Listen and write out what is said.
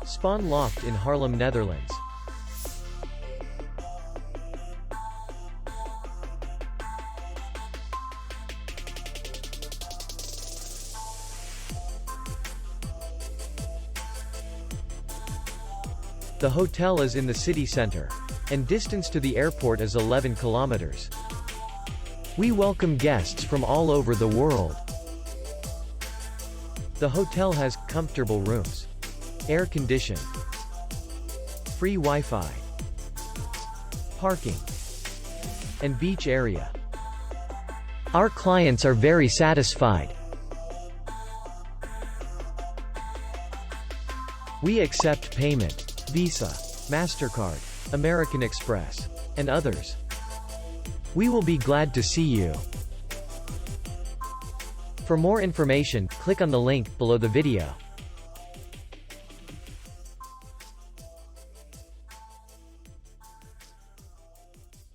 Spaarne Loft in Haarlem, Netherlands. The hotel is in the city center, and distance to the airport is 11 kilometers. We welcome guests from all over the world. The hotel has comfortable rooms, air condition, free Wi-Fi, parking, and beach area. Our clients are very satisfied. We accept payment, Visa, MasterCard, American Express, and others. We will be glad to see you. For more information, click on the link below the video.